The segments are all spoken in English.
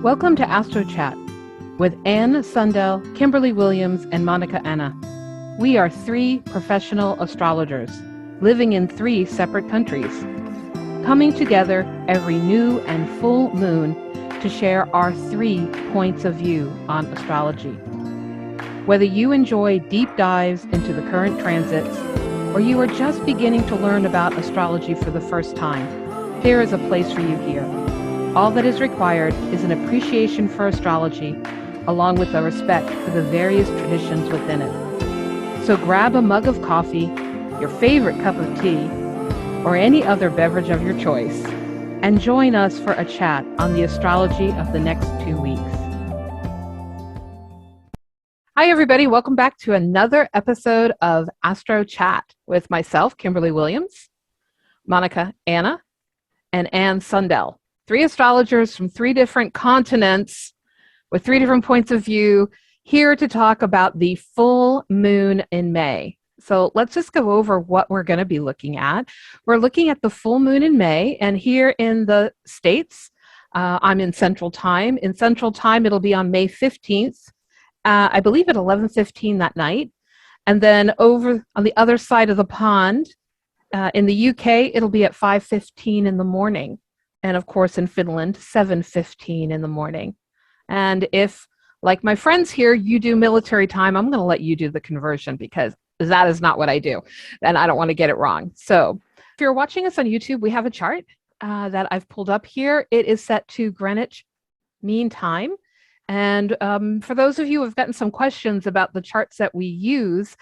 Welcome to Astro Chat with Anne Sundell, Kimberly Williams, and Monika Anna. We are three professional astrologers living in three separate countries, coming together every new and full moon to share our 3 points of view on astrology. Whether you enjoy deep dives into the current transits or you are just beginning to learn about astrology for the first time, there is a place for you here. All that is required is an appreciation for astrology, along with a respect for the various traditions within it. So grab a mug of coffee, your favorite cup of tea, or any other beverage of your choice, and join us for a chat on the astrology of the next 2 weeks. Hi, everybody. Welcome back to another episode of Astro Chat with myself, Kimberly Williams, Monika Anna, and Anne Sundell. 3 astrologers from 3 different continents with 3 different points of view here to talk about the full moon in May. So let's just go over what we're going to be looking at. We're looking at the full moon in May, and here in the States, I'm in Central Time. In Central Time, it'll be on May 15th, I believe at 11:15 that night. And then over on the other side of the pond, in the UK, it'll be at 5:15 in the morning. And of course, in Finland, 7:15 in the morning. And if, like my friends here, you do military time, I'm going to let you do the conversion because that is not what I do. And I don't want to get it wrong. So if you're watching us on YouTube, we have a chart that I've pulled up here. It is set to Greenwich Mean Time. And for those of you who have gotten some questions about the charts that we use,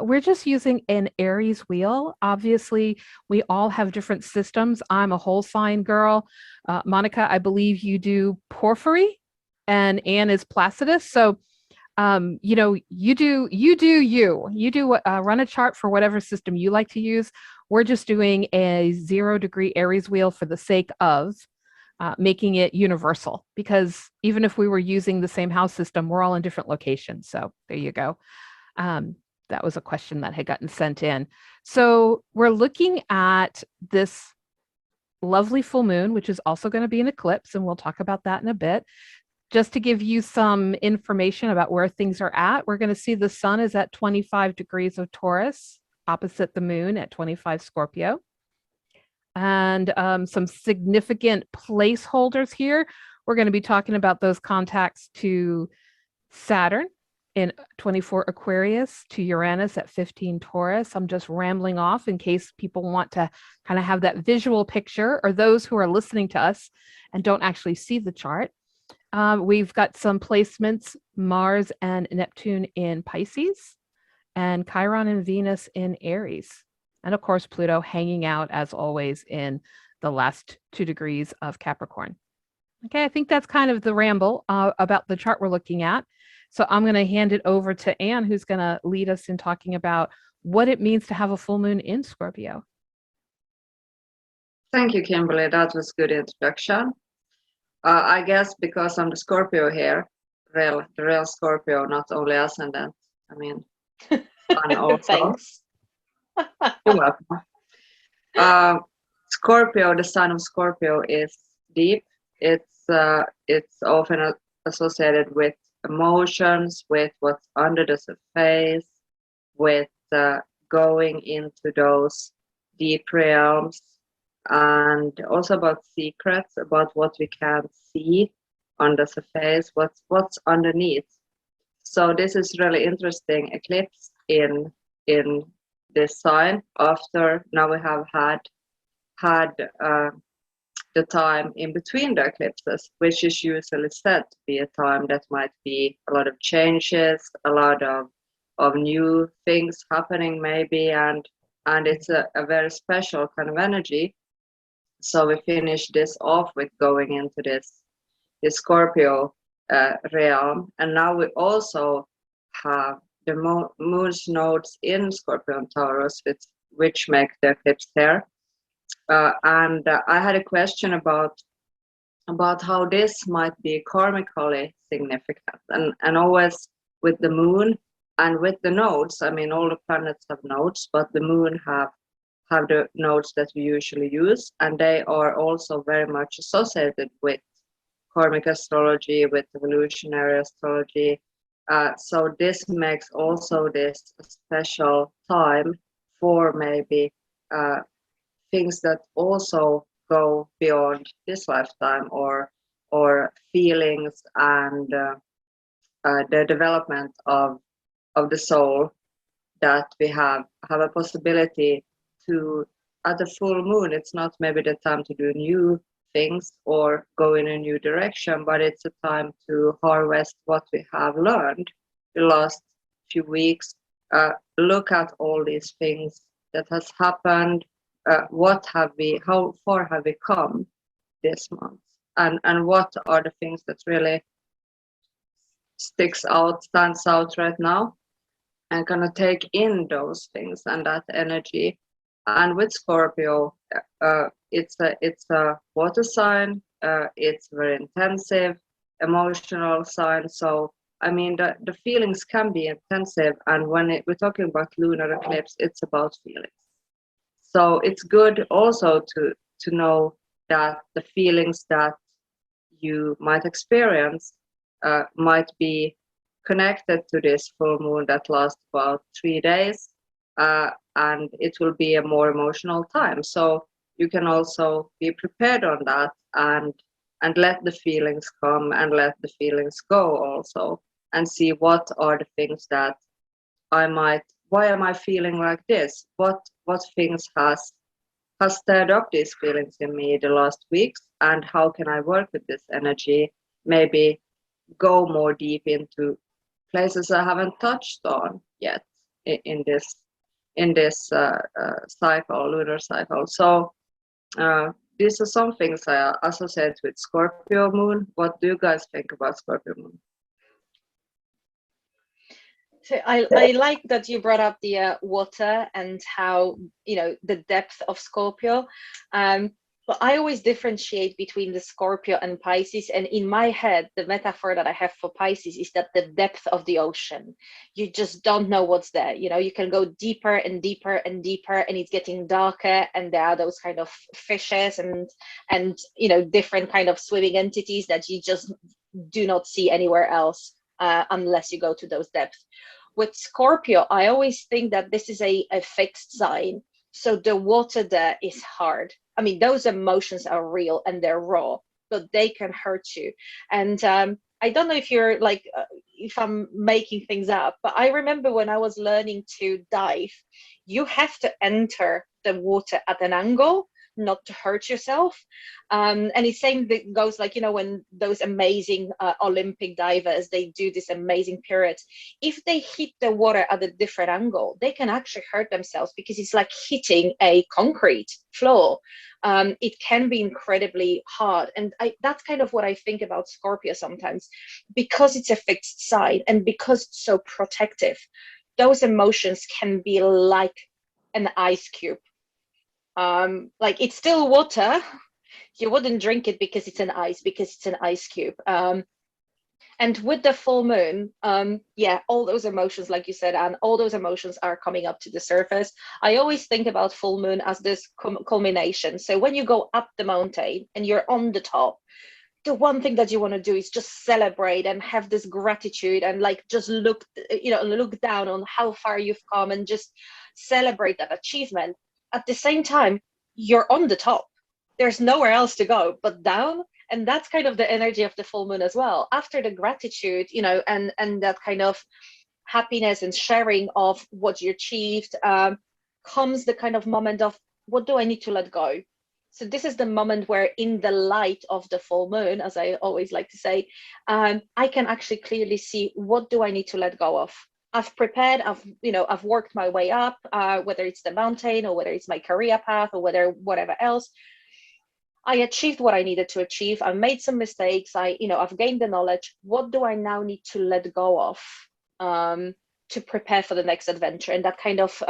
we're just using an Aries wheel. Obviously, we all have different systems. I'm a whole sign girl. Monika, I believe you do Porphyry, and Anne is Placidus. So, you do run a chart for whatever system you like to use. We're just doing a 0-degree Aries wheel for the sake of making it universal, because even if we were using the same house system, we're all in different locations. So there you go. That was a question that had gotten sent in. So we're looking at this lovely full moon, which is also going to be an eclipse, and we'll talk about that in a bit. Just to give you some information about where things are at, we're going to see the sun is at 25 degrees of Taurus, opposite the moon at 25 Scorpio. And some significant placeholders here. We're going to be talking about those contacts to Saturn in 24 Aquarius, to Uranus at 15 Taurus. I'm just rambling off in case people want to kind of have that visual picture, or those who are listening to us and don't actually see the chart. We've got some placements, Mars and Neptune in Pisces, and Chiron and Venus in Aries. And of course, Pluto hanging out, as always, in the last 2 degrees of Capricorn. Okay, I think that's kind of the ramble about the chart we're looking at. So I'm going to hand it over to Anne, who's going to lead us in talking about what it means to have a full moon in Scorpio. Thank you, Kimberly. That was a good introduction. I guess because I'm the Scorpio here, the real Scorpio, not only ascendant. I mean, I'm also. Thanks. You're welcome. Scorpio, the sign of Scorpio is deep. It's often associated with emotions, with what's under the surface, with going into those deep realms, and also about secrets, about what we can't see on the surface, what's underneath. So this is really interesting eclipse in this sign. After now we have had the time in between the eclipses, which is usually said to be a time that might be a lot of changes, a lot of new things happening maybe, and it's a very special kind of energy. So we finish this off with going into this Scorpio realm, and now we also have the moon's nodes in Scorpio and Taurus, which make the eclipse there. And I had a question about how this might be karmically significant, and always with the moon and with the nodes. I mean, all the planets have nodes, but the moon have the nodes that we usually use, and they are also very much associated with karmic astrology, with evolutionary astrology. So this makes also this a special time for maybe things that also go beyond this lifetime, or feelings and the development of the soul, that we have a possibility to, at the full moon, it's not maybe the time to do new things or go in a new direction, but it's a time to harvest what we have learned the last few weeks. Look at all these things that has happened. How far have we come this month, and what are the things that really stands out right now, and kind of take in those things and that energy. And with Scorpio, it's a water sign. It's very intensive, emotional sign. So I mean, the feelings can be intensive, and when we're talking about lunar eclipse, it's about feelings. So it's good also to know that the feelings that you might experience might be connected to this full moon that lasts about 3 days, and it will be a more emotional time. So you can also be prepared on that, and let the feelings come and let the feelings go also, and see what are the things that why am I feeling like this? What things has stirred up these feelings in me the last weeks, and how can I work with this energy? Maybe go more deep into places I haven't touched on yet in this cycle, lunar cycle. So these are some things I associate with Scorpio moon. What do you guys think about Scorpio moon? So I like that you brought up the water and how, the depth of Scorpio. But I always differentiate between the Scorpio and Pisces. And in my head, the metaphor that I have for Pisces is that the depth of the ocean, you just don't know what's there. You can go deeper and deeper and deeper, and it's getting darker. And there are those kind of fishes and different kind of swimming entities that you just do not see anywhere else unless you go to those depths. With Scorpio, I always think that this is a fixed sign. So the water there is hard. I mean, those emotions are real and they're raw, but they can hurt you. And I don't know if you're if I'm making things up, but I remember when I was learning to dive, you have to enter the water at an angle, not to hurt yourself. And it's same that goes when those amazing Olympic divers, they do this amazing period. If they hit the water at a different angle, they can actually hurt themselves, because it's like hitting a concrete floor. It can be incredibly hard. And that's kind of what I think about Scorpio sometimes, because it's a fixed sign and because it's so protective. Those emotions can be like an ice cube. It's still water. You wouldn't drink it because it's an ice cube. And with the full moon, all those emotions, like you said, and all those emotions are coming up to the surface. I always think about full moon as this culmination. So when you go up the mountain and you're on the top, the one thing that you want to do is just celebrate and have this gratitude and just look down on how far you've come and just celebrate that achievement. At the same time, you're on the top. There's nowhere else to go but down. And that's kind of the energy of the full moon as well. After the gratitude, and that kind of happiness and sharing of what you achieved, comes the kind of moment of, what do I need to let go? So this is the moment where, in the light of the full moon, as I always like to say, I can actually clearly see, what do I need to let go of? I've prepared, I've worked my way up, whether it's the mountain or whether it's my career path or whatever else. I achieved what I needed to achieve. I made some mistakes. I've gained the knowledge. What do I now need to let go of to prepare for the next adventure? And that kind of,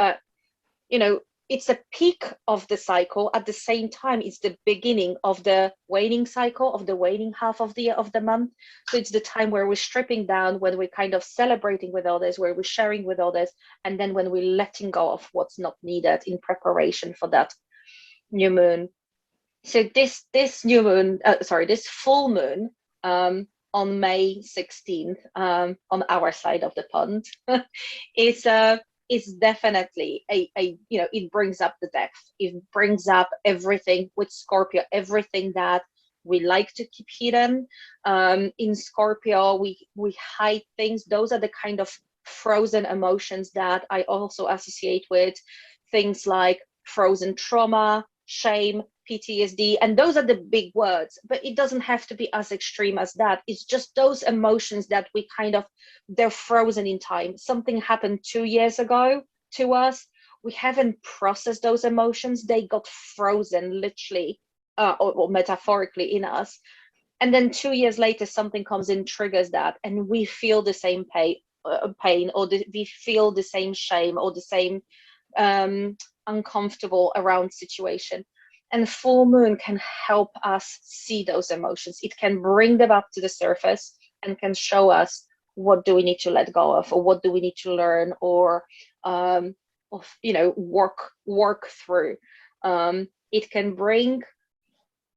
it's a peak of the cycle. At the same time, it's the beginning of the waning cycle, of the waning half of the month. So it's the time where we're stripping down, when we're kind of celebrating with others, where we're sharing with others, and then when we're letting go of what's not needed in preparation for that new moon. So this full moon on May 16th, on our side of the pond, is definitely it brings up the depth. It brings up everything with Scorpio, everything that we like to keep hidden. In Scorpio, we hide things. Those are the kind of frozen emotions that I also associate with things like frozen trauma, shame, PTSD, and those are the big words, but it doesn't have to be as extreme as that. It's just those emotions that we they're frozen in time. Something happened 2 years ago to us. We haven't processed those emotions. They got frozen literally or metaphorically in us. And then 2 years later, something comes in, triggers that, and we feel the same pain, or we feel the same shame or the same uncomfortable around situation. And full moon can help us see those emotions. It can bring them up to the surface and can show us what do we need to let go of, or what do we need to learn, or work through. It can bring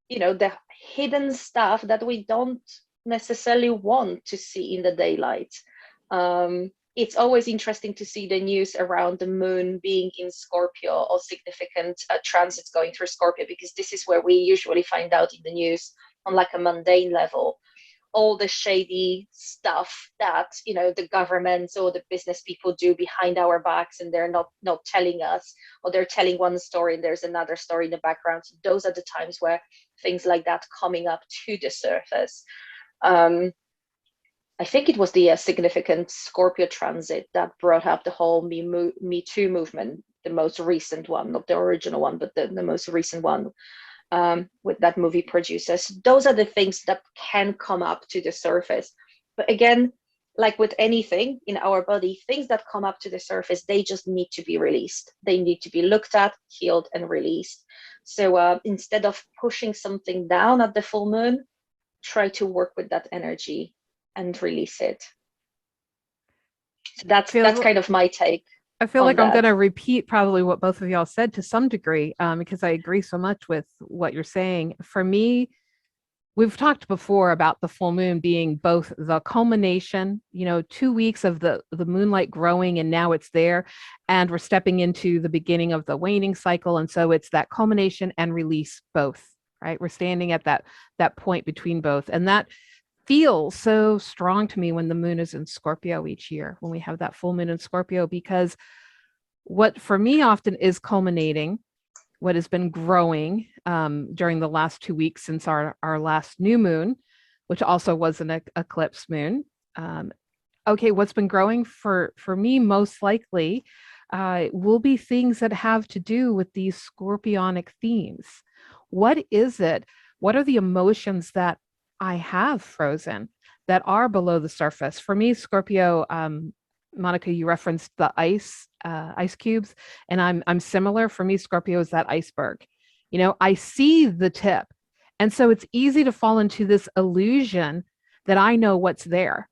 the hidden stuff that we don't necessarily want to see in the daylight. It's always interesting to see the news around the moon being in Scorpio, or significant transits going through Scorpio, because this is where we usually find out in the news on like a mundane level all the shady stuff that the governments or the business people do behind our backs, and they're not telling us, or they're telling one story and there's another story in the background. So those are the times where things like that coming up to the surface. I think it was the significant Scorpio transit that brought up the whole Me Too movement, the most recent one, not the original one, but the most recent one, with that movie producers. Those are the things that can come up to the surface. But again, like with anything in our body, things that come up to the surface, they just need to be released. They need to be looked at, healed, and released. So instead of pushing something down at the full moon, try to work with that energy and release it. So that's kind of my take. I feel like I'm going to repeat probably what both of y'all said to some degree, because I agree so much with what you're saying. For me, we've talked before about the full moon being both the culmination, 2 weeks of the moonlight growing, and now it's there, and we're stepping into the beginning of the waning cycle. And so it's that culmination and release both, right? We're standing at that point between both. And that feels so strong to me when the moon is in Scorpio each year, when we have that full moon in Scorpio, because what for me often is culminating, what has been growing during the last 2 weeks since our last new moon, which also was an eclipse moon. What's been growing for me most likely will be things that have to do with these scorpionic themes. What is it? What are the emotions that I have frozen that are below the surface? For me, Scorpio, Monika, you referenced the ice cubes, and I'm similar. For me, Scorpio is that iceberg. I see the tip, and so it's easy to fall into this illusion that I know what's there.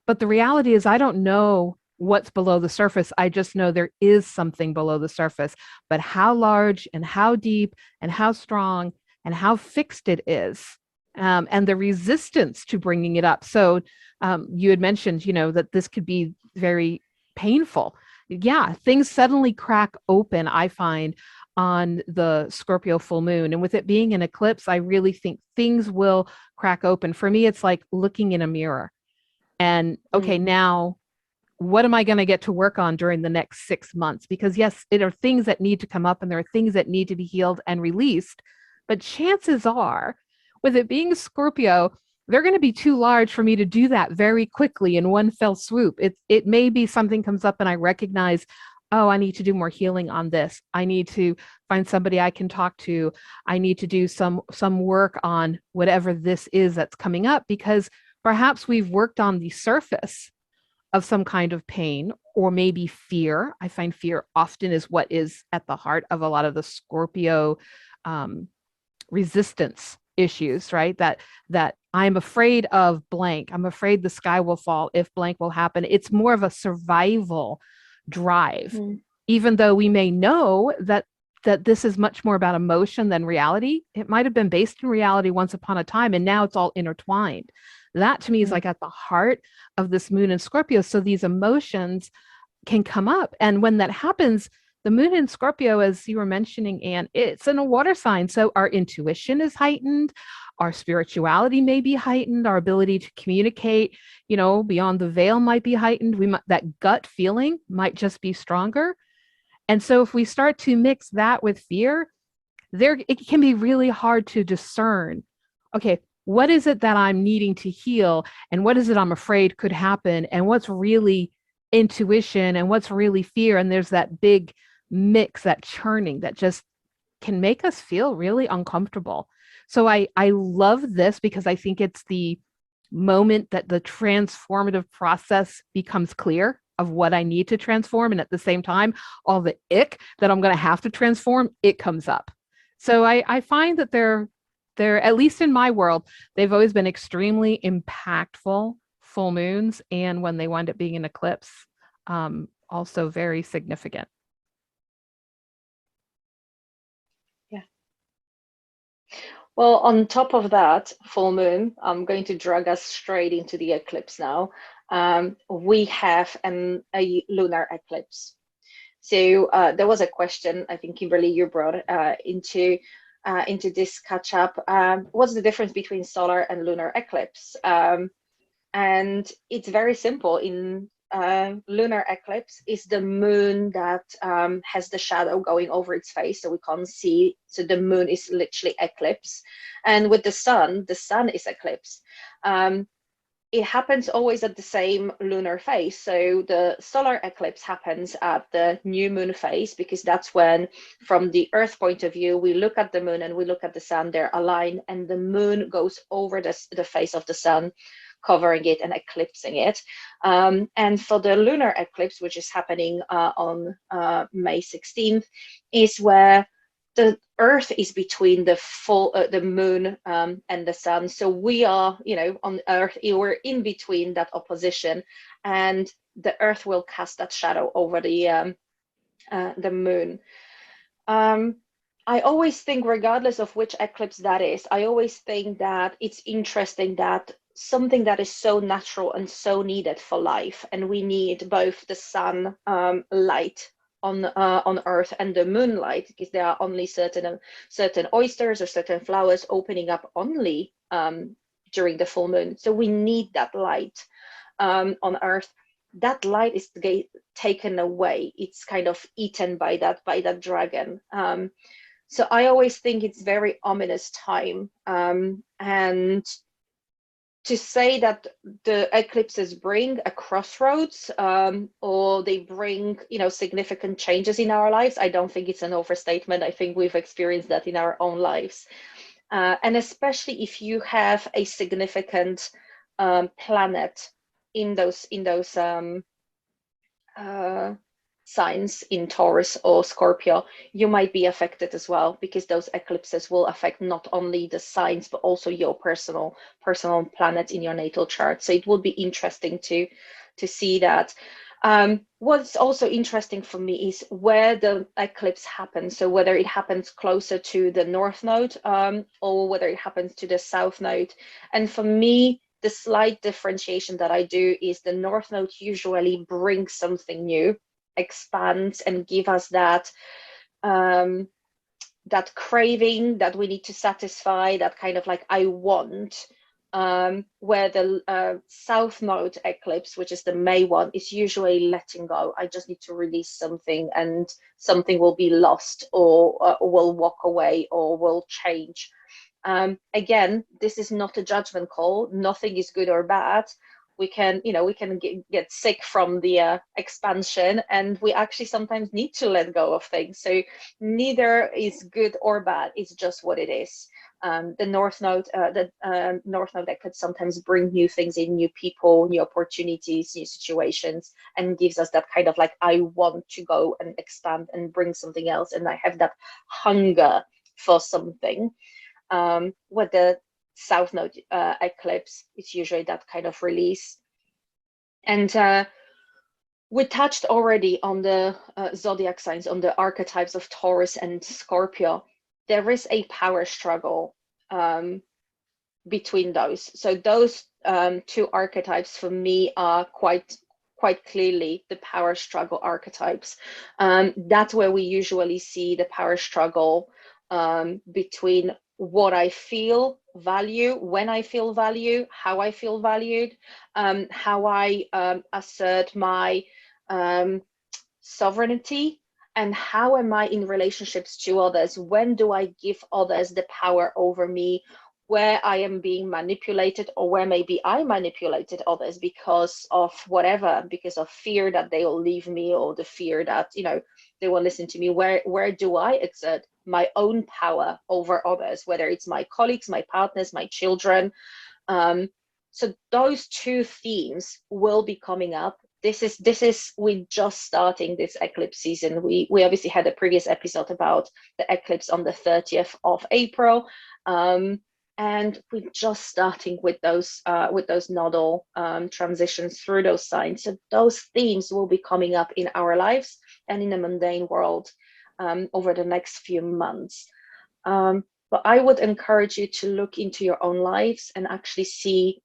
But the reality is I don't know what's below the surface. I just know there is something below the surface, but how large and how deep and how strong and how fixed it is, and the resistance to bringing it up. So you had mentioned, that this could be very painful. Yeah, things suddenly crack open, I find, on the Scorpio full moon. And with it being an eclipse, I really think things will crack open. For me, it's like looking in a mirror. And okay, now what am I going to get to work on during the next 6 months? Because yes, there are things that need to come up and there are things that need to be healed and released. But chances are, with it being Scorpio, they're going to be too large for me to do that very quickly in one fell swoop. It may be something comes up and I recognize, oh, I need to do more healing on this. I need to find somebody I can talk to. I need to do some work on whatever this is that's coming up, because perhaps we've worked on the surface of some kind of pain or maybe fear. I find fear often is what is at the heart of a lot of the Scorpio resistance issues, right? That I'm afraid of blank. I'm afraid the sky will fall if blank will happen. It's more of a survival drive, even though we may know that that this is much more about emotion than reality. It might have been based in reality once upon a time, and now it's all intertwined. That to me is like at the heart of this moon in Scorpio. So these emotions can come up. And when that happens, the moon in Scorpio, as you were mentioning, Anne, it's in a water sign. So our intuition is heightened, our spirituality may be heightened, our ability to communicate, beyond the veil might be heightened. That gut feeling might just be stronger. And so if we start to mix that with fear, it can be really hard to discern, okay, what is it that I'm needing to heal? And what is it I'm afraid could happen? And what's really intuition and what's really fear? And there's that big mix, that churning that just can make us feel really uncomfortable. So I love this because I think it's the moment that the transformative process becomes clear of what I need to transform. And at the same time, all the ick that I'm going to have to transform, it comes up. So I find that they're, at least in my world, they've always been extremely impactful full moons. And when they wind up being an eclipse, also very significant. Yeah. Well, on top of that full moon, I'm going to drag us straight into the eclipse now. We have a lunar eclipse. So there was a question, I think, Kimberly, you brought into this catch up. What's the difference between solar and lunar eclipse? And it's very simple. In lunar eclipse is the moon that has the shadow going over its face, so we can't see. So the moon is literally eclipse. And with the sun is eclipse. It happens always at the same lunar phase. So the solar eclipse happens at the new moon phase, because that's when, from the Earth point of view, we look at the moon and we look at the sun, they're aligned, and the moon goes over the face of the sun, covering it and eclipsing it. And for the lunar eclipse, which is happening on May 16th, is where the Earth is between the moon and the sun. So we are, on Earth, we're in between that opposition, and the Earth will cast that shadow over the moon. I always think, regardless of which eclipse that is, I always think that it's interesting that something that is so natural and so needed for life, and we need both the sun light on Earth and the moonlight, because there are only certain oysters or certain flowers opening up only during the full moon. So we need that light on Earth. That light is taken away. It's kind of eaten by that dragon. So I always think it's very ominous time. And to say that the eclipses bring a crossroads, or they bring, significant changes in our lives, I don't think it's an overstatement. I think we've experienced that in our own lives. And especially if you have a significant planet in those signs in Taurus or Scorpio, you might be affected as well, because those eclipses will affect not only the signs but also your personal planet in your natal chart. So it will be interesting to see that. What's also interesting for me is where the eclipse happens. So whether it happens closer to the north node or whether it happens to the south node. And for me, the slight differentiation that I do is the north node usually brings something new, expands, and give us that that craving that we need to satisfy, that kind of like I want, where the south node eclipse, which is the May one, is usually letting go. I just need to release something, and something will be lost, or will walk away, or will change. Again, this is not a judgment call. Nothing is good or bad. We can get sick from the expansion, and we actually sometimes need to let go of things. So neither is good or bad. It's just what it is. The north node that could sometimes bring new things in, new people, new opportunities, new situations, and gives us that kind of like, I want to go and expand and bring something else, and I have that hunger for something. With the south node eclipse, it's usually that kind of release. And We touched already on the zodiac signs, on the archetypes of Taurus and Scorpio. There is a power struggle between those. So those two archetypes for me are quite clearly the power struggle archetypes. That's where we usually see the power struggle between what I feel value, when I feel value, how I feel valued, how I assert my sovereignty, and how am I in relationships to others? When do I give others the power over me? Where I am being manipulated, or where maybe I manipulated others because of whatever, because of fear that they will leave me, or the fear that, you know, they will listen to me. Where do I exert my own power over others, whether it's my colleagues, my partners, my children? So those two themes will be coming up. This is we're just starting this eclipse season. We obviously had a previous episode about the eclipse on the 30th of April. And we're just starting with those nodal transitions through those signs. So those themes will be coming up in our lives and in the mundane world over the next few months. But I would encourage you to look into your own lives and actually see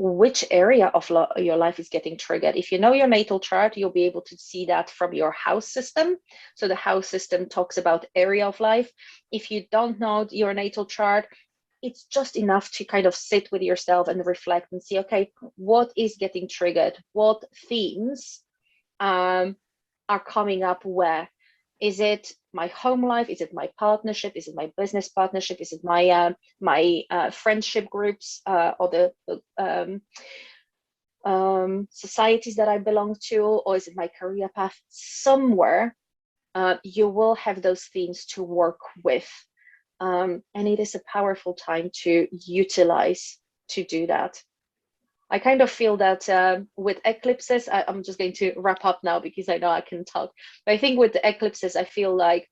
which area of your life is getting triggered. If you know your natal chart, you'll be able to see that from your house system. So the house system talks about area of life. If you don't know your natal chart, it's just enough to kind of sit with yourself and reflect and see, okay, what is getting triggered? What themes are coming up where? Is it my home life? Is it my partnership? Is it my business partnership? Is it my friendship groups or the societies that I belong to? Or is it my career path? Somewhere you will have those themes to work with. And it is a powerful time to utilize to do that. I kind of feel that with eclipses, I'm just going to wrap up now because I know I can talk. But I think with the eclipses, I feel like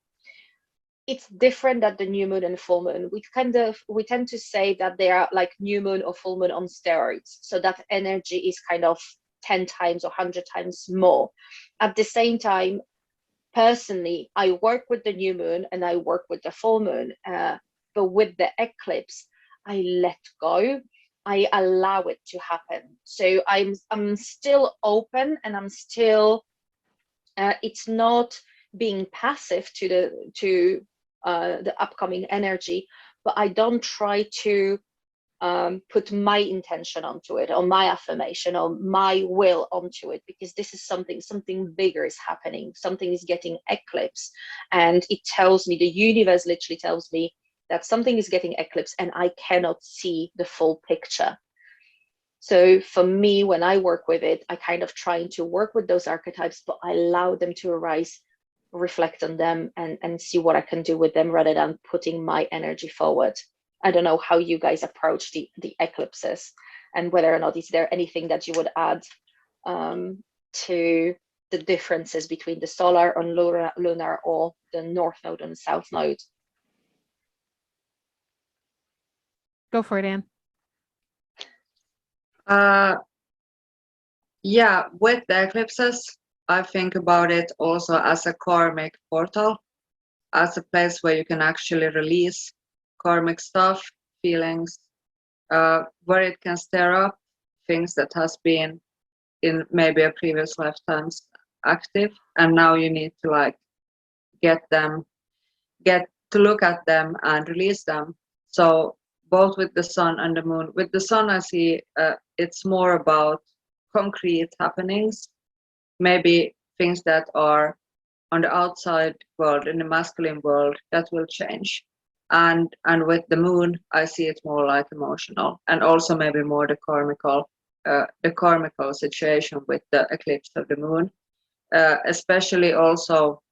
it's different than the new moon and full moon. We tend to say that they are like new moon or full moon on steroids. So that energy is kind of 10 times or 100 times more. At the same time, personally, I work with the new moon and I work with the full moon. But with the eclipse, I let go. I allow it to happen. So I'm still open, and I'm still. It's not being passive to the upcoming energy, but I don't try to put my intention onto it, or my affirmation, or my will onto it, because this is something bigger is happening. Something is getting eclipse, and it tells me, the universe literally tells me that something is getting eclipse and I cannot see the full picture. So for me, when I work with it, I kind of trying to work with those archetypes, but I allow them to arise, reflect on them, and see what I can do with them, rather than putting my energy forward. I don't know how you guys approach the eclipses, and whether or not is there anything that you would add to the differences between the solar and lunar, or the north node and south node. Go for it, Anne. Yeah, with the eclipses, I think about it also as a karmic portal, as a place where you can actually release karmic stuff, feelings, where it can stir up things that has been in maybe a previous lifetimes active, and now you need to like get to look at them and release them. So both with the sun and the moon. With the sun, I see it's more about concrete happenings, maybe things that are on the outside world, in the masculine world, that will change. And with the moon, I see it more like emotional, and also maybe more the karmical situation with the eclipse of the moon. Especially also,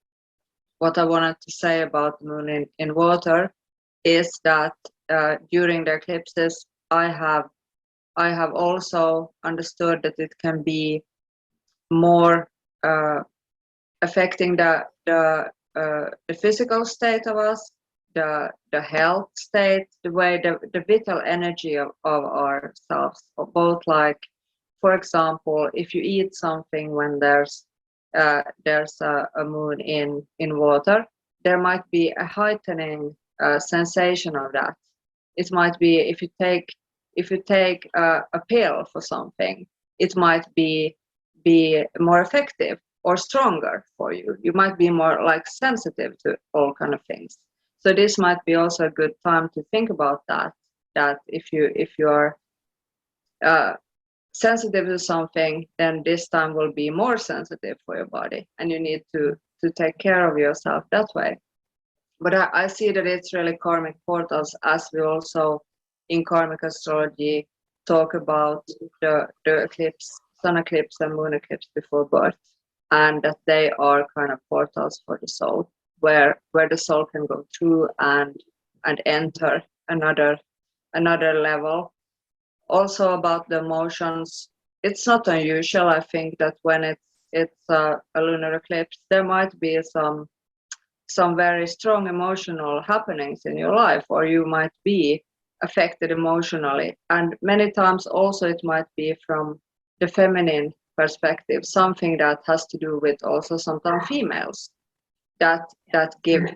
what I wanted to say about the moon in water is that during the eclipses, I have also understood that it can be more affecting the physical state of us, the health state, the way the vital energy of ourselves, both like for example, if you eat something when there's a moon in water, there might be a heightening sensation of that. It might be if you take a pill for something, it might be more effective or stronger for you. You might be more like sensitive to all kind of things. So this might be also a good time to think about that. That if you are sensitive to something, then this time will be more sensitive for your body, and you need to take care of yourself that way. But I see that it's really karmic portals, as we also in karmic astrology talk about the eclipse, sun eclipse and moon eclipse before birth, and that they are kind of portals for the soul, where the soul can go through and enter another level. Also about the emotions, it's not unusual, I think, that when it's a lunar eclipse, there might be some very strong emotional happenings in your life, or you might be affected emotionally. And many times also it might be from the feminine perspective, something that has to do with also sometimes females that give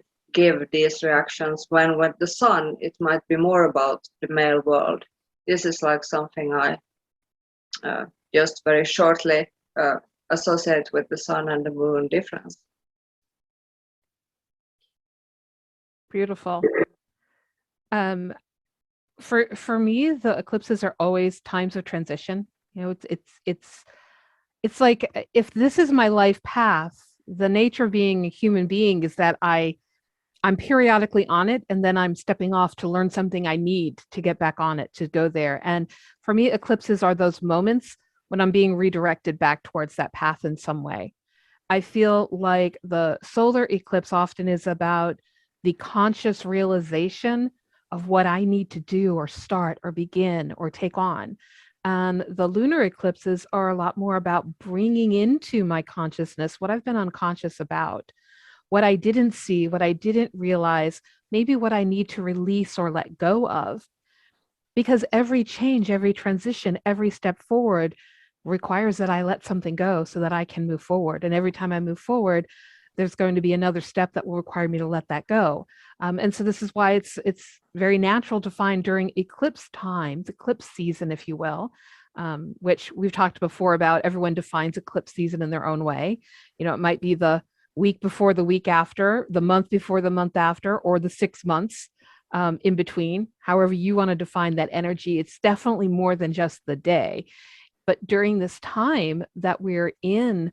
these reactions. When with the sun, it might be more about the male world. This is like something I just very shortly associate with the sun and the moon difference. Beautiful. For me, the eclipses are always times of transition. You know, it's like, if this is my life path, the nature of being a human being is that I'm periodically on it, and then I'm stepping off to learn something I need to get back on it, to go there. And for me, eclipses are those moments when I'm being redirected back towards that path in some way. I feel like the solar eclipse often is about the conscious realization of what I need to do or start or begin or take on. And the lunar eclipses are a lot more about bringing into my consciousness what I've been unconscious about, what I didn't see, what I didn't realize, maybe what I need to release or let go of. Because every change, every transition, every step forward requires that I let something go so that I can move forward. And every time I move forward, there's going to be another step that will require me to let that go. And so this is why it's very natural to find during eclipse time, the eclipse season, if you will, which we've talked before about. Everyone defines eclipse season in their own way. You know, it might be the week before the week after, the month before the month after, or the 6 months in between. However you want to define that energy, it's definitely more than just the day. But during this time that we're in,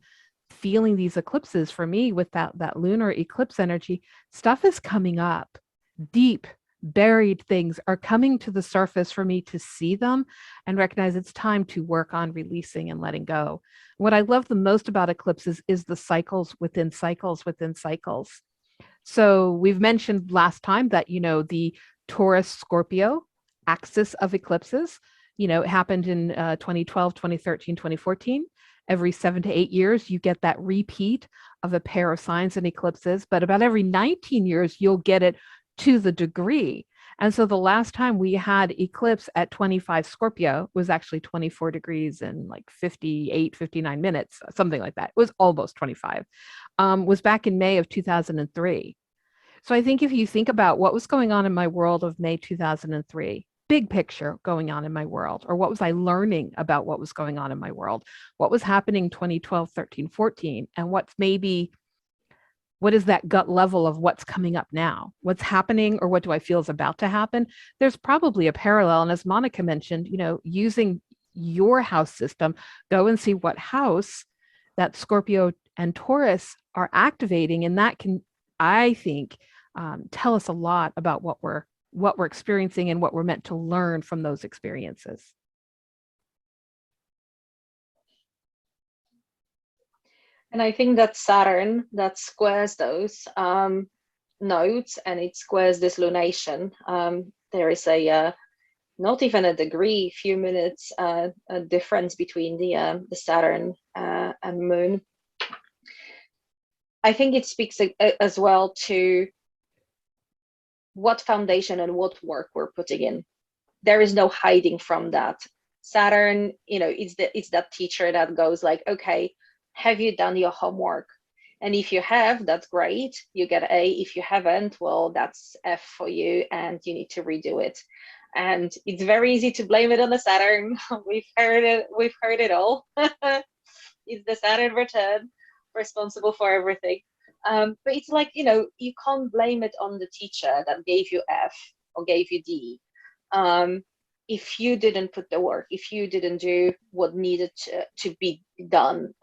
feeling these eclipses, for me, with that lunar eclipse energy, stuff is coming up. Deep buried things are coming to the surface for me to see them and recognize it's time to work on releasing and letting go. What I love the most about eclipses is the cycles within cycles within cycles. So we've mentioned last time that, you know, the Taurus Scorpio axis of eclipses, you know, it happened in 2012, 2013, 2014. Every 7 to 8 years, you get that repeat of a pair of signs and eclipses, but about every 19 years, you'll get it to the degree. And so the last time we had eclipse at 25 Scorpio was actually 24 degrees and like 58, 59 minutes, something like that. It was almost 25, was back in May of 2003. So I think if you think about what was going on in my world of May 2003, big picture going on in my world, or what was I learning about what was going on in my world, what was happening 2012, 13, 14, and what is that gut level of what's coming up now? What's happening, or what do I feel is about to happen? There's probably a parallel. And as Monika mentioned, you know, using your house system, go and see what house that Scorpio and Taurus are activating. And that can, I think, tell us a lot about what we're experiencing and what we're meant to learn from those experiences. And I think that Saturn, that squares those nodes, and it squares this lunation. There is a not even a degree, few minutes a difference between the Saturn and Moon. I think it speaks as well to what foundation and what work we're putting in. There is no hiding from that. Saturn, it's that teacher that goes like, okay, have you done your homework? And if you have, that's great, you get A. If you haven't, well, that's F for you, and you need to redo it. And it's very easy to blame it on the Saturn. We've heard it all. It's the Saturn return responsible for everything. But it's like, you can't blame it on the teacher that gave you F or gave you D. If you didn't put the work, if you didn't do what needed to be done,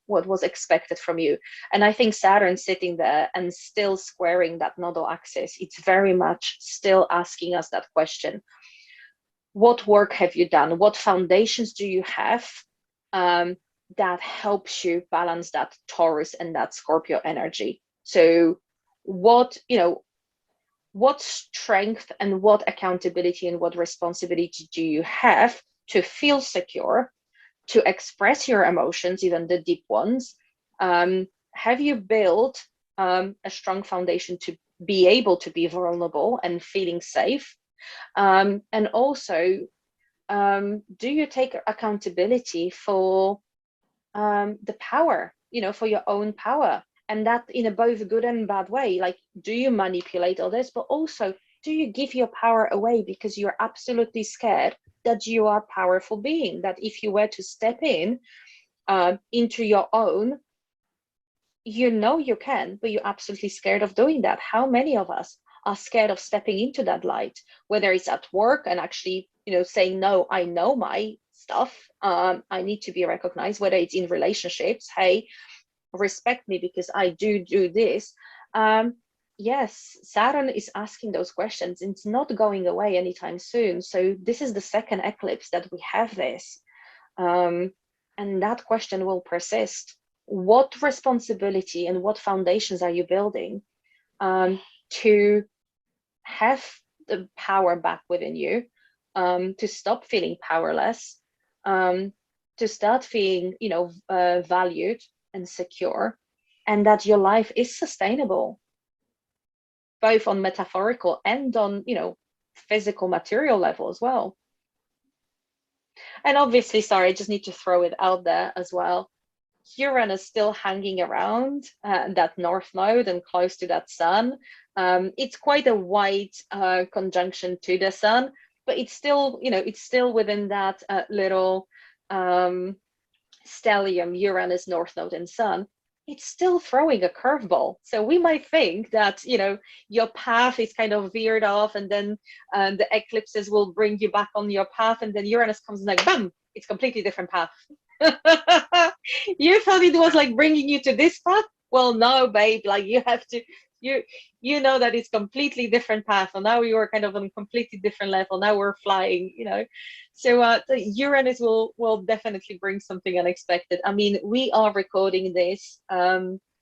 what was expected from you. And I think Saturn sitting there and still squaring that nodal axis, it's very much still asking us that question. What work have you done? What foundations do you have that helps you balance that Taurus and that Scorpio energy? So what strength and what accountability and what responsibility do you have to feel secure, to express your emotions, even the deep ones? Have you built a strong foundation to be able to be vulnerable and feeling safe? And also, do you take accountability for the power, for your own power? And that in a both good and bad way. Like, do you manipulate others, but also do you give your power away because you're absolutely scared that you are a powerful being, that if you were to step into your own, you can, but you're absolutely scared of doing that. How many of us are scared of stepping into that light, whether it's at work and actually, saying, no, I know my stuff, I need to be recognized, whether it's in relationships, hey, respect me because I do this. Yes, Saturn is asking those questions. It's not going away anytime soon. So this is the second eclipse that we have this. And that question will persist. What responsibility and what foundations are you building to have the power back within you, to stop feeling powerless, to start feeling, valued and secure, and that your life is sustainable, both on metaphorical and on, physical material level as well. And obviously, sorry, I just need to throw it out there as well. Uranus still hanging around that north node and close to that sun. It's quite a wide conjunction to the sun, but it's still, it's still within that little stellium, Uranus, north node, and sun. It's still throwing a curveball. So we might think that, your path is kind of veered off, and then the eclipses will bring you back on your path, and then Uranus comes and like, bam, it's completely different path. You thought it was like bringing you to this path? Well, no, babe, like you have to, you know that it's completely different path, and now you are kind of on a completely different level. Now we're flying, so the Uranus will definitely bring something unexpected. I mean, we are recording this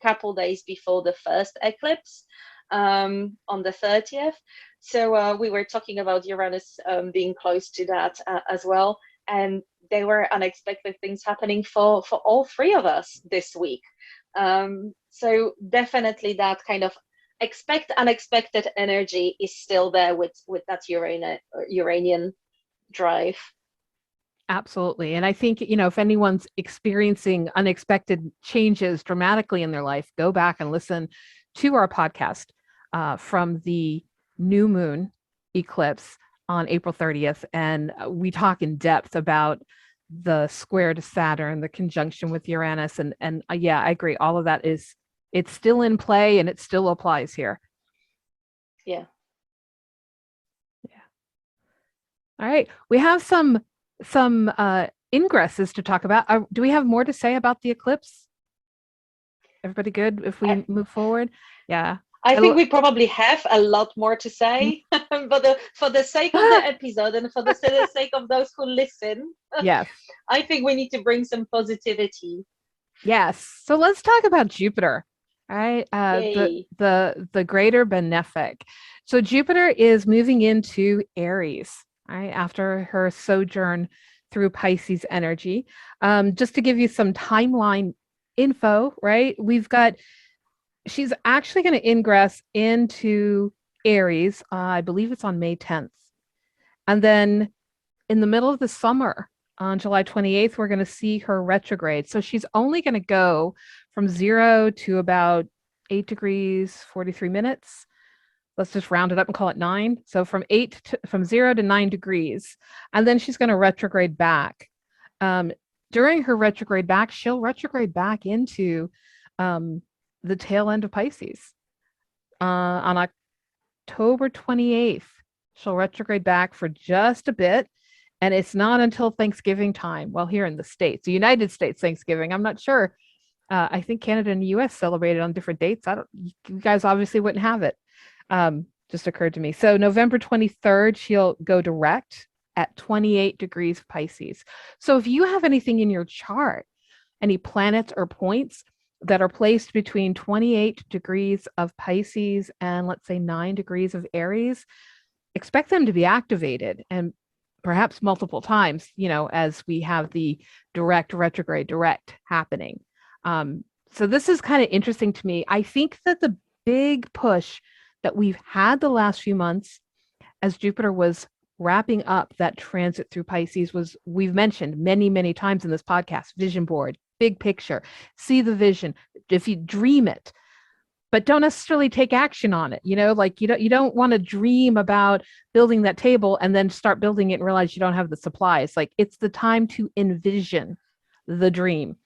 couple days before the first eclipse on the 30th, so we were talking about Uranus being close to that as well, and there were unexpected things happening for all three of us this week. So definitely that kind of expect unexpected energy is still there with that Uranian drive. Absolutely. And I think, if anyone's experiencing unexpected changes dramatically in their life, go back and listen to our podcast from the new moon eclipse on April 30th. And we talk in depth about the square to Saturn, the conjunction with Uranus. And yeah, I agree. All of that it's still in play and it still applies here. Yeah. All right. We have some ingresses to talk about. Do we have more to say about the eclipse? Everybody good if we move forward? Yeah. I think we probably have a lot more to say, but for the sake of the episode and for the sake of those who listen, yes, I think we need to bring some positivity. Yes. So let's talk about Jupiter. All right. The greater benefic. So Jupiter is moving into Aries, right, after her sojourn through Pisces energy. Just to give you some timeline info, right? She's actually going to ingress into Aries. I believe it's on May 10th. And then in the middle of the summer, On July 28th, we're going to see her retrograde. So she's only going to go from 0 to about 8 degrees, 43 minutes. Let's just round it up and call it 9. So from 0 to 9 degrees. And then she's going to retrograde back. During her retrograde back, she'll retrograde back into the tail end of Pisces. On October 28th, she'll retrograde back for just a bit. And it's not until Thanksgiving time. Well, here in the States, the United States Thanksgiving. I'm not sure. I think Canada and the US celebrated on different dates. You guys obviously wouldn't have it. Just occurred to me. So November 23rd, she'll go direct at 28 degrees Pisces. So if you have anything in your chart, any planets or points that are placed between 28 degrees of Pisces and let's say 9 degrees of Aries, expect them to be activated, and perhaps multiple times, as we have the retrograde direct happening. So this is kind of interesting to me. I think that the big push that we've had the last few months as Jupiter was wrapping up that transit through Pisces was, we've mentioned many, many times in this podcast, vision board, big picture, see the vision. If you dream it, but don't necessarily take action on it. You don't want to dream about building that table and then start building it and realize you don't have the supplies. Like, it's the time to envision the dream.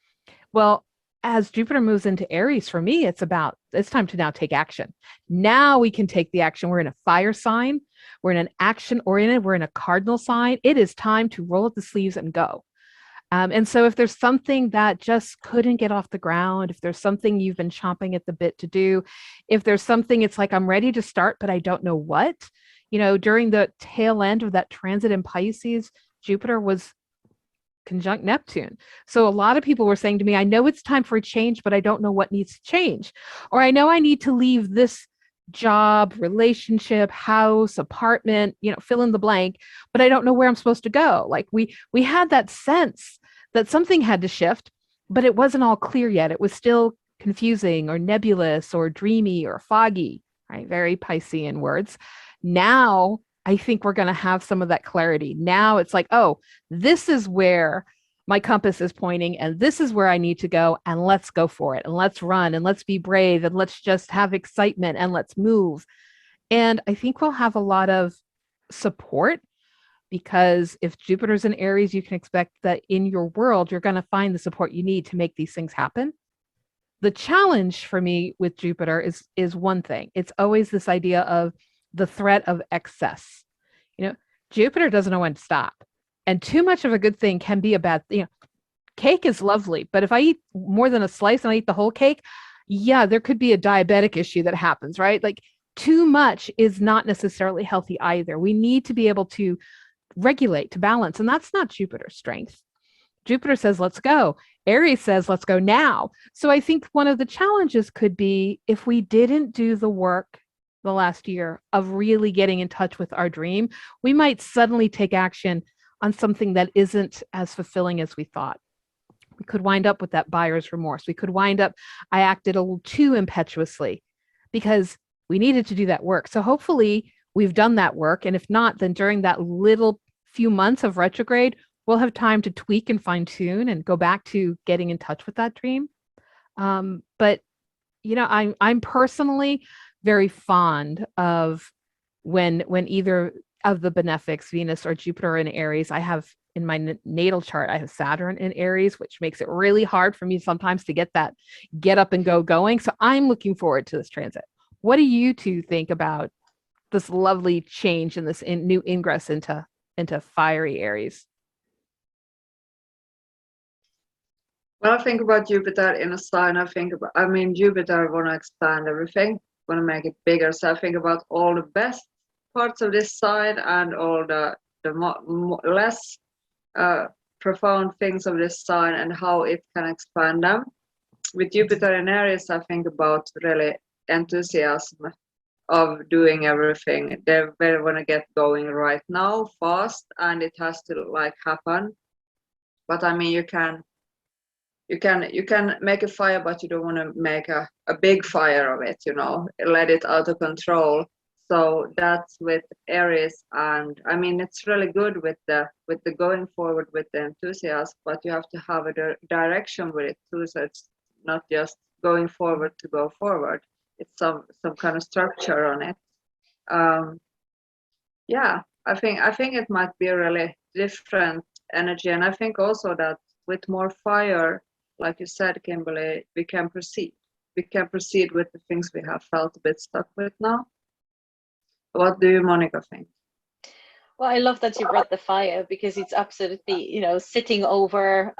Well, as Jupiter moves into Aries, for me, it's time to now take action. Now we can take the action. We're in a fire sign. We're in an action oriented. We're in a cardinal sign. It is time to roll up the sleeves and go. And so if there's something that just couldn't get off the ground, if there's something you've been chomping at the bit to do, if there's something it's like, I'm ready to start, but I don't know what, during the tail end of that transit in Pisces, Jupiter was conjunct Neptune. So a lot of people were saying to me, I know it's time for a change, but I don't know what needs to change. Or I know I need to leave this job, relationship, house, apartment, fill in the blank, but I don't know where I'm supposed to go. Like we had that sense that something had to shift, but it wasn't all clear yet. It was still confusing or nebulous or dreamy or foggy, right? Very Piscean words. Now, I think we're going to have some of that clarity. Now it's like, oh, this is where my compass is pointing, and this is where I need to go, and let's go for it, and let's run, and let's be brave, and let's just have excitement, and let's move. And I think we'll have a lot of support, because if Jupiter's in Aries, you can expect that in your world, you're going to find the support you need to make these things happen. The challenge for me with Jupiter is one thing. It's always this idea of the threat of excess. Jupiter doesn't know when to stop. And too much of a good thing can be a bad thing. Cake is lovely, but if I eat more than a slice and I eat the whole cake, yeah, there could be a diabetic issue that happens, right? Like, too much is not necessarily healthy either. We need to be able to regulate, to balance, and that's not Jupiter's strength. Jupiter says, let's go. Aries says, let's go now. So I think one of the challenges could be, if we didn't do the work the last year of really getting in touch with our dream, we might suddenly take action on something that isn't as fulfilling as we thought. We could wind up with that buyer's remorse. We could wind up, I acted a little too impetuously because we needed to do that work. So hopefully we've done that work. And if not, then during that little few months of retrograde, we'll have time to tweak and fine tune and go back to getting in touch with that dream. But I'm personally very fond of when either of the benefics, Venus or Jupiter in Aries. I have in my natal chart, I have Saturn in Aries, which makes it really hard for me sometimes to get up and go going. So I'm looking forward to this transit. What do you two think about this lovely change and this new ingress into fiery Aries? Well, I think about Jupiter in a sign. Jupiter want to expand everything, want to make it bigger. So I think about all the best parts of this sign and all the less profound things of this sign and how it can expand them. With Jupiter in Aries, I think about really enthusiasm of doing everything. They very want to get going right now, fast, and it has to happen. But you can make a fire, but you don't want to make a big fire of it, let it out of control. So that's with Aries, and I mean it's really good with the going forward with the enthusiasm, but you have to have a direction with it too. So it's not just going forward to go forward. It's some kind of structure on it. Yeah, I think it might be a really different energy, and I think also that with more fire, like you said, Kimberly, we can proceed. We can proceed with the things we have felt a bit stuck with now. What do you, Monica, think? Well, I love that you brought the fire, because it's absolutely, sitting over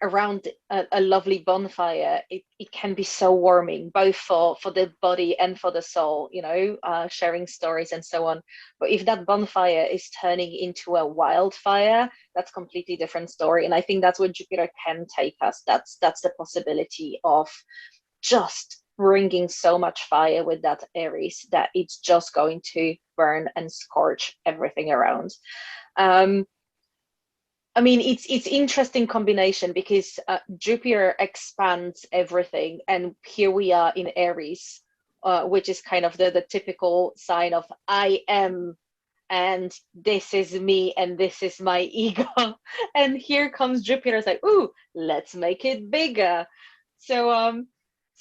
around a lovely bonfire. It can be so warming, both for the body and for the soul, sharing stories and so on. But if that bonfire is turning into a wildfire, that's completely different story. And I think that's where Jupiter can take us. That's the possibility of just bringing so much fire with that Aries that it's just going to burn and scorch everything around. I mean, it's interesting combination, because Jupiter expands everything, and here we are in Aries, which is kind of the typical sign of I am, and this is me, and this is my ego. And here comes Jupiter. It's like, ooh, let's make it bigger. So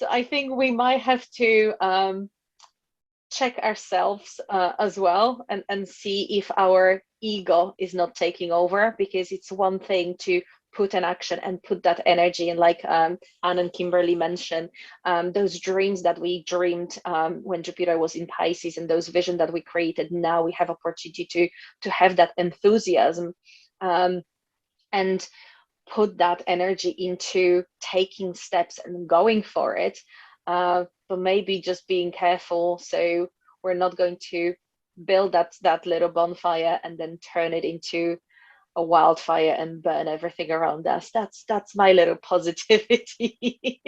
I think we might have to check ourselves as well, and see if our ego is not taking over, because it's one thing to put an action and put that energy in, like Anne and Kimberly mentioned, those dreams that we dreamed when Jupiter was in Pisces, and those visions that we created. Now we have opportunity to have that enthusiasm and put that energy into taking steps and going for it, but maybe just being careful, so we're not going to build that little bonfire and then turn it into a wildfire and burn everything around us. That's my little positivity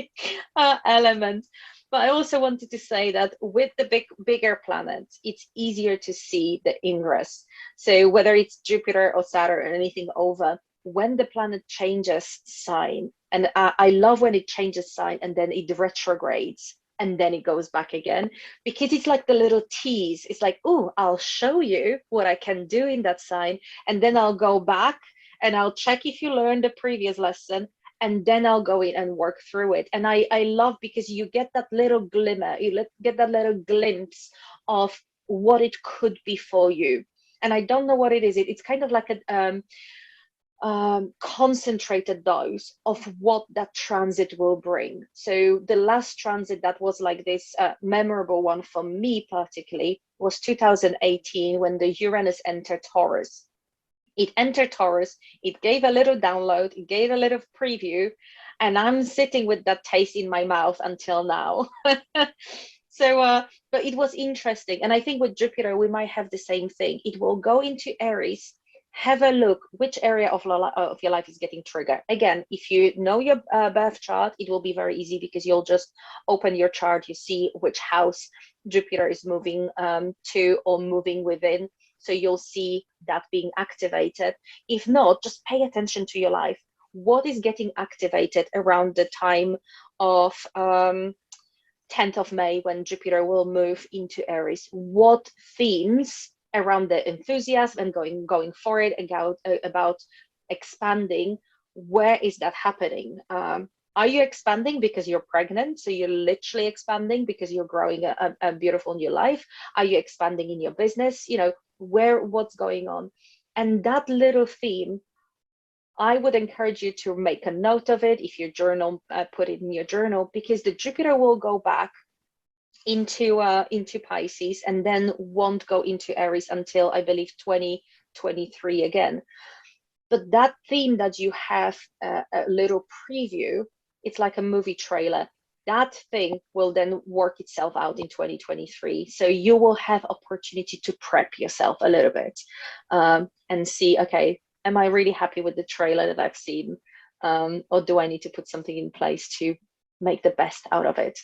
element. But I also wanted to say that with the bigger planets, it's easier to see the ingress. So whether it's Jupiter or Saturn or anything over, when the planet changes sign, and I love when it changes sign and then it retrogrades and then it goes back again, because it's like the little tease. It's like, oh, I'll show you what I can do in that sign, and then I'll go back and I'll check if you learned the previous lesson, and then I'll go in and work through it. And I love, because you get that little glimmer, get that little glimpse of what it could be for you. And I don't know what it is. It's kind of like a concentrated dose of what that transit will bring. So the last transit that was like this memorable one for me particularly was 2018, when the Uranus entered Taurus. It entered Taurus, it gave a little download, it gave a little preview, and I'm sitting with that taste in my mouth until now. But it was interesting. And I think with Jupiter, we might have the same thing. It will go into Aries, have a look which area of your life is getting triggered. Again, if you know your birth chart, it will be very easy, because you'll just open your chart, you see which house Jupiter is moving to or moving within. So you'll see that being activated. If not, just pay attention to your life. What is getting activated around the time of 10th of May, when Jupiter will move into Aries? What themes around the enthusiasm and going for it, and about expanding, where is that happening? Are you expanding because you're pregnant, so you're literally expanding because you're growing a beautiful new life? Are you expanding in your business? What's going on? And that little theme, I would encourage you to make a note of it. If your journal, put it in your journal, because the Jupiter will go back into Pisces, and then won't go into Aries until, I believe, 2023 again. But that theme that you have a little preview, it's like a movie trailer. That thing will then work itself out in 2023. So you will have opportunity to prep yourself a little bit, and see, okay, am I really happy with the trailer that I've seen? Or do I need to put something in place to make the best out of it?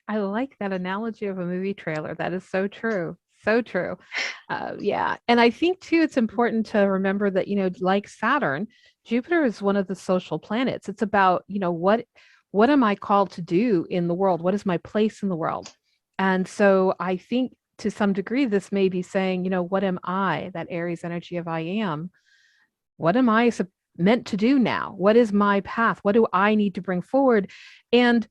I like that analogy of a movie trailer. That is so true. So true. Yeah. And I think too, it's important to remember that, like Saturn, Jupiter is one of the social planets. It's about, what am I called to do in the world? What is my place in the world? And so I think to some degree, this may be saying, what am I, that Aries energy of I am? What am I meant to do now? What is my path? What do I need to bring forward? And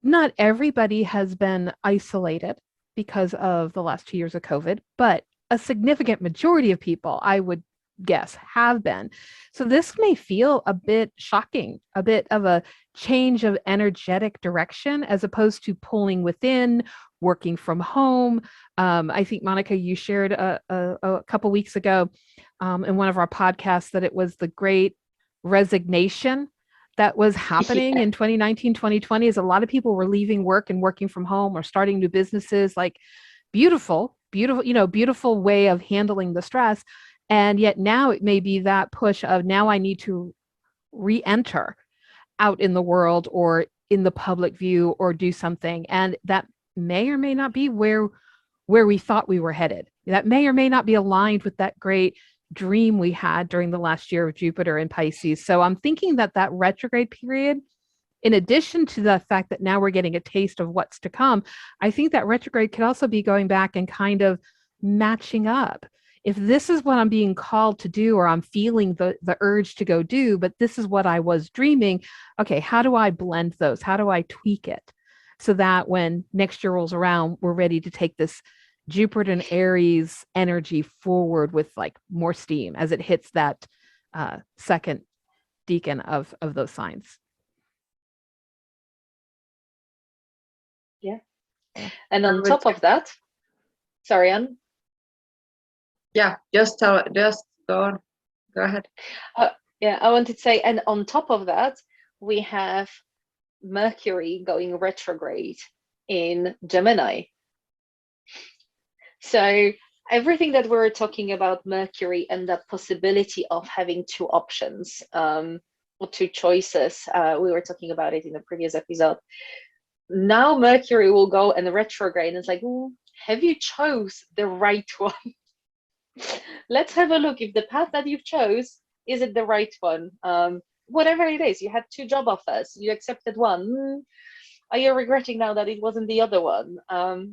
not everybody has been isolated because of the last 2 years of COVID, but a significant majority of people, I would guess, have been. So this may feel a bit shocking, a bit of a change of energetic direction as opposed to pulling within, working from home. I think, Monika, you shared a couple weeks ago in one of our podcasts that it was the great resignation that was happening in 2019, 2020, as a lot of people were leaving work and working from home or starting new businesses. Like beautiful, beautiful way of handling the stress. And yet now it may be that push of now I need to re-enter out in the world or in the public view or do something. And that may or may not be where we thought we were headed. That may or may not be aligned with that great dream we had during the last year of Jupiter in Pisces. So I'm thinking that retrograde period, in addition to the fact that now we're getting a taste of what's to come, I think that retrograde could also be going back and kind of matching up. If this is what I'm being called to do, or I'm feeling the urge to go do, but this is what I was dreaming, okay, how do I blend those? How do I tweak it so that when next year rolls around, we're ready to take this Jupiter and Aries energy forward with like more steam as it hits that second decan of those signs. Yeah. And on top of that, sorry, Anne. Yeah, just go ahead. Yeah, I wanted to say, and on top of that, we have Mercury going retrograde in Gemini. So everything that we're talking about Mercury and the possibility of having two options or two choices, we were talking about it in the previous episode. Now Mercury will go and retrograde, and it's like, have you chose the right one? Let's have a look. If the path that you've chose, is it the right one? Whatever it is, you had two job offers, you accepted one. Are you regretting now that it wasn't the other one?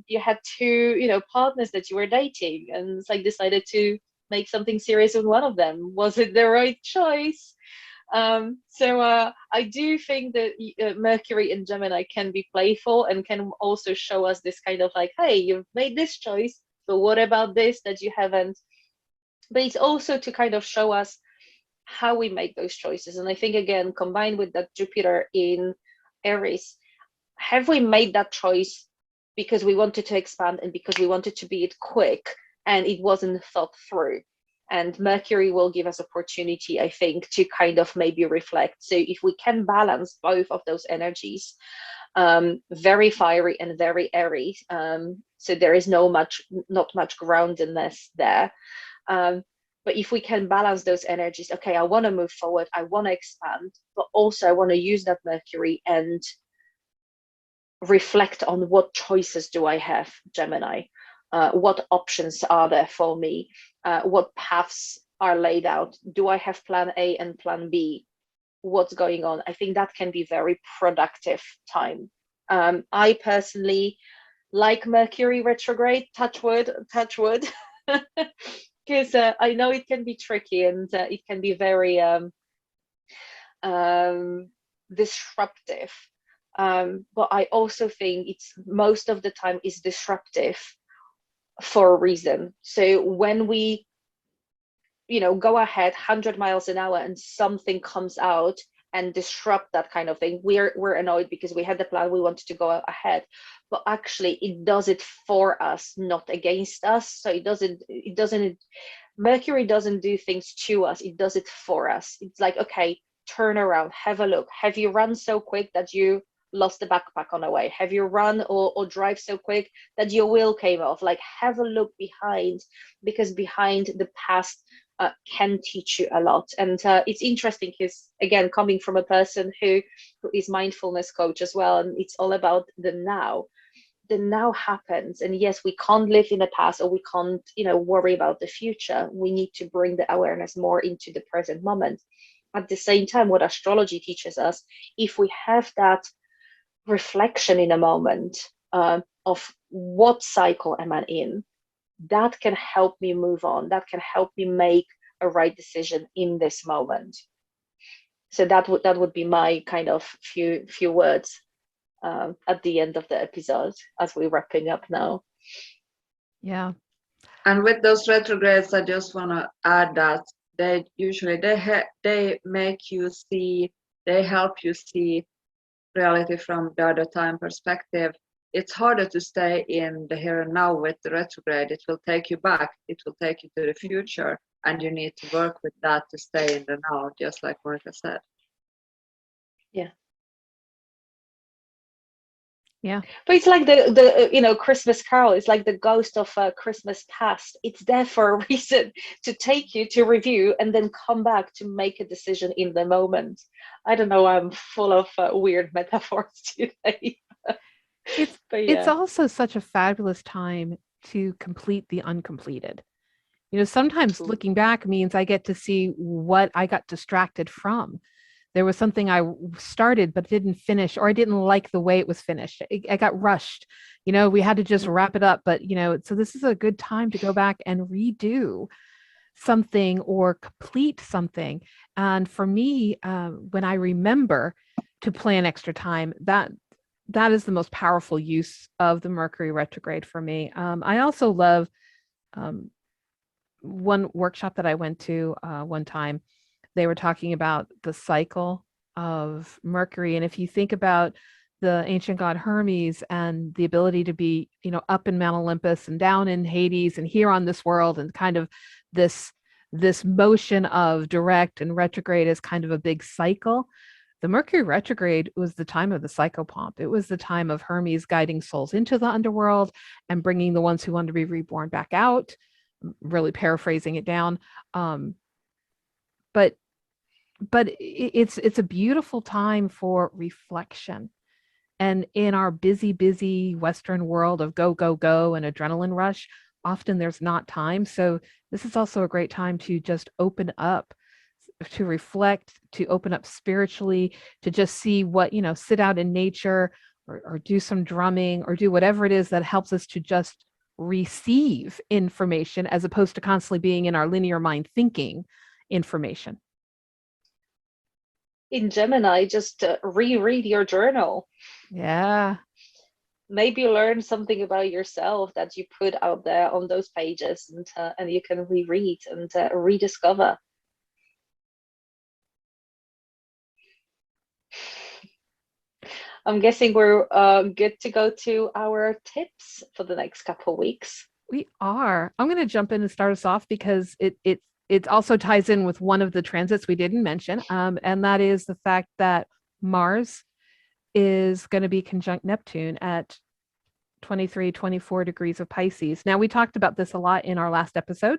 You had two, partners that you were dating, and it's like decided to make something serious with one of them. Was it the right choice? So I do think that Mercury in Gemini can be playful and can also show us this kind of like, hey, you've made this choice, but what about this that you haven't? But it's also to kind of show us how we make those choices. And I think, again, combined with that Jupiter in Aries, have we made that choice because we wanted to expand and because we wanted to be it quick and it wasn't thought through? And Mercury will give us opportunity, I think, to kind of maybe reflect. So if we can balance both of those energies, very fiery and very airy, so there is not much groundedness there. But if we can balance those energies, okay, I want to move forward, I want to expand, but also I want to use that Mercury and reflect on what choices do I have, Gemini? What options are there for me? What paths are laid out? Do I have plan A and plan B? What's going on? I think that can be very productive time. I personally like Mercury retrograde, touch wood, because I know it can be tricky and it can be very disruptive. But I also think it's most of the time is disruptive for a reason. So when we, go ahead 100 miles an hour and something comes out and disrupt that kind of thing, we're annoyed because we had the plan, we wanted to go ahead, but actually it does it for us, not against us. So it doesn't Mercury doesn't do things to us, it does it for us. It's like, okay, turn around, have a look. Have you run so quick that you lost the backpack on the way? Have you run or drive so quick that your wheel came off? Like, have a look behind, because behind the past can teach you a lot. And it's interesting because, again, coming from a person who is mindfulness coach as well, and it's all about the now happens. And yes, we can't live in the past, or we can't worry about the future. We need to bring the awareness more into the present moment. At the same time, what astrology teaches us, if we have that reflection in a moment of what cycle am I in, that can help me move on. That can help me make a right decision in this moment. So that would be my kind of few words at the end of the episode as we're wrapping up now. Yeah. And with those retrogrades, I just want to add that they usually they make you see, they help you see reality from the other time perspective. It's harder to stay in the here and now with the retrograde. It will take you back. It will take you to the future, and you need to work with that to stay in the now, just like Monika said. Yeah. Yeah. But it's like the Christmas Carol. It's like the ghost of Christmas past. It's there for a reason, to take you to review and then come back to make a decision in the moment. I don't know. I'm full of weird metaphors today. It's also such a fabulous time to complete the uncompleted. Sometimes looking back means I get to see what I got distracted from. There was something I started but didn't finish, or I didn't like the way it was finished. I got rushed. We had to just wrap it up. But, so this is a good time to go back and redo something or complete something. And for me, when I remember to plan extra time, that is the most powerful use of the Mercury retrograde for me. I also love one workshop that I went to one time. They were talking about the cycle of Mercury. And if you think about the ancient god Hermes and the ability to be, up in Mount Olympus and down in Hades and here on this world, and kind of this motion of direct and retrograde is kind of a big cycle. The Mercury retrograde was the time of the psychopomp. It was the time of Hermes guiding souls into the underworld and bringing the ones who want to be reborn back out, really paraphrasing it down. But it's a beautiful time for reflection. And in our busy Western world of go, go, go and adrenaline rush, often there's not time. So this is also a great time to just open up, to reflect, to open up spiritually, to just see what, sit out in nature or do some drumming or do whatever it is that helps us to just receive information, as opposed to constantly being in our linear mind thinking information. In Gemini, just reread your journal. Yeah. Maybe learn something about yourself that you put out there on those pages, and you can reread and rediscover. I'm guessing we're good to go to our tips for the next couple of weeks. We are. I'm going to jump in and start us off because it also ties in with one of the transits we didn't mention, and that is the fact that Mars is going to be conjunct Neptune at 23, 24 degrees of Pisces. Now, we talked about this a lot in our last episode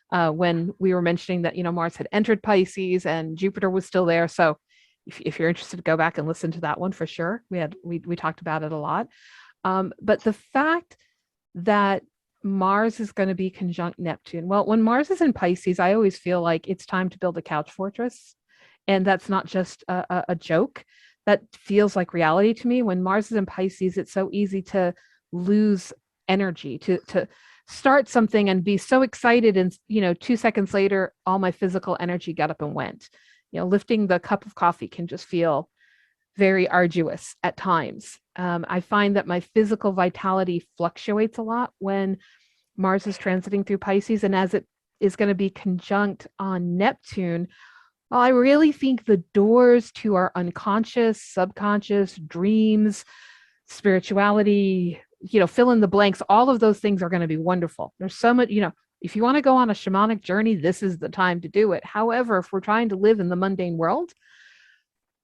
when we were mentioning that, Mars had entered Pisces and Jupiter was still there. So if you're interested, go back and listen to that one for sure. We talked about it a lot. But the fact that Mars is going to be conjunct Neptune. Well, when Mars is in Pisces, I always feel like it's time to build a couch fortress. And that's not just a joke. That feels like reality to me. When Mars is in Pisces, it's so easy to lose energy, to start something and be so excited. And, 2 seconds later, all my physical energy got up and went. Lifting the cup of coffee can just feel very arduous at times. I find that my physical vitality fluctuates a lot when Mars is transiting through Pisces, and as it is going to be conjunct on Neptune, well, I really think the doors to our unconscious, subconscious, dreams, spirituality, fill in the blanks, all of those things are going to be wonderful. There's so much, if you want to go on a shamanic journey, this is the time to do it. However, if we're trying to live in the mundane world,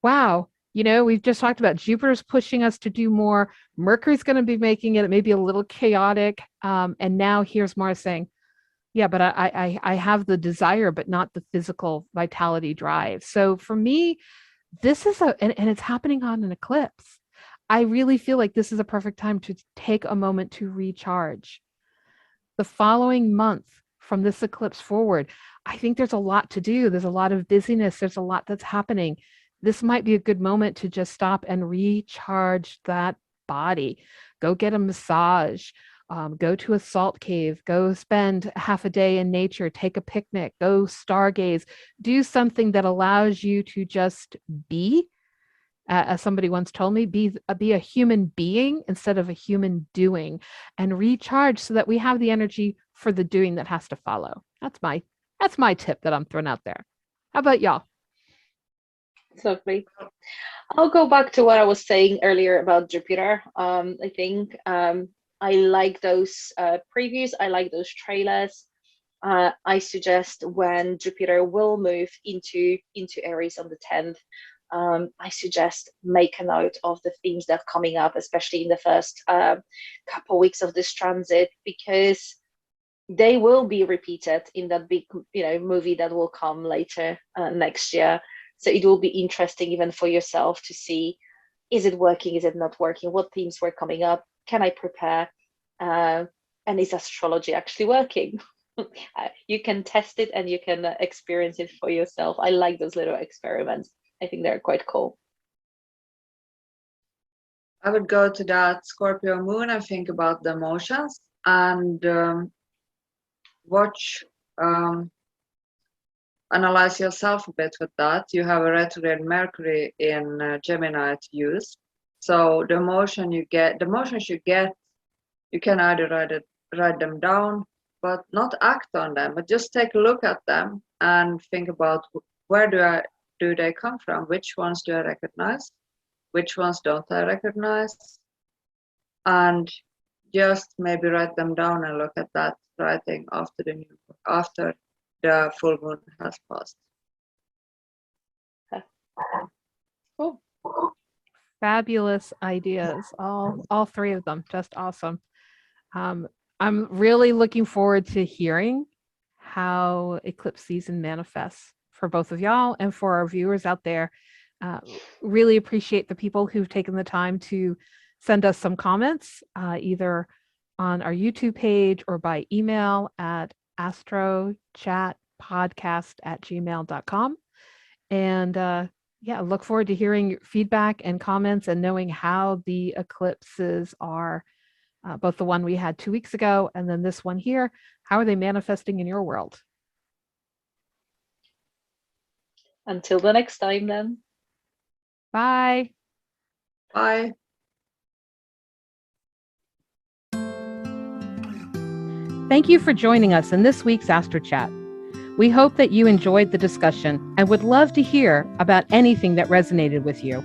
wow, we've just talked about Jupiter's pushing us to do more. Mercury's going to be making it maybe a little chaotic. And now here's Mars saying, yeah, but I have the desire, but not the physical vitality drive. So for me, this is and it's happening on an eclipse. I really feel like this is a perfect time to take a moment to recharge. The following month from this eclipse forward, I think there's a lot to do. There's a lot of busyness. There's a lot that's happening. This might be a good moment to just stop and recharge that body. go get a massage, go to a salt cave, go spend half a day in nature, take a picnic, go stargaze, do something that allows you to just be. As somebody once told me, be a human being instead of a human doing, and recharge so that we have the energy for the doing that has to follow. That's my tip that I'm throwing out there. How about y'all? Lovely. I'll go back to what I was saying earlier about Jupiter. I think I like those previews. I like those trailers. I suggest when Jupiter will move into Aries on the 10th, I suggest make a note of the themes that are coming up, especially in the first couple weeks of this transit, because they will be repeated in that big, movie that will come later next year. So it will be interesting even for yourself to see, is it working? Is it not working? What themes were coming up? Can I prepare? And is astrology actually working? You can test it and you can experience it for yourself. I like those little experiments. I think they're quite cool. I would go to that Scorpio moon and think about the emotions and watch, analyze yourself a bit with that. You have a retrograde Mercury in Gemini to use. So the emotions you get, you can either write them down, but not act on them, but just take a look at them and think about where do they come from? Which ones do I recognize? Which ones don't I recognize? And just maybe write them down and look at that writing after the full moon has passed. Cool. Fabulous ideas, all three of them, just awesome. I'm really looking forward to hearing how eclipse season manifests for both of y'all and for our viewers out there. Really appreciate the people who've taken the time to send us some comments, either on our YouTube page or by email at astrochatpodcast@gmail.com. And look forward to hearing your feedback and comments and knowing how the eclipses are, both the one we had 2 weeks ago and then this one here. How are they manifesting in your world? Until the next time then. Bye. Bye. Thank you for joining us in this week's Astro Chat. We hope that you enjoyed the discussion and would love to hear about anything that resonated with you.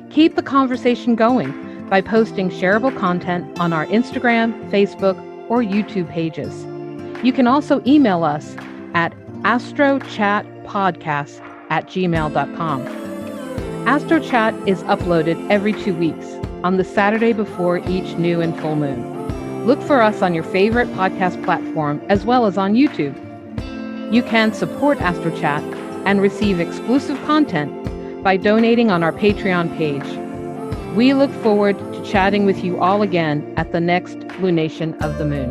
Keep the conversation going by posting shareable content on our Instagram, Facebook, or YouTube pages. You can also email us at astrochatpodcast@gmail.com. Astro Chat is uploaded every 2 weeks on the Saturday before each new and full moon. Look for us on your favorite podcast platform as well as on YouTube. You can support Astro Chat and receive exclusive content by donating on our Patreon page. We look forward to chatting with you all again at the next lunation of the moon.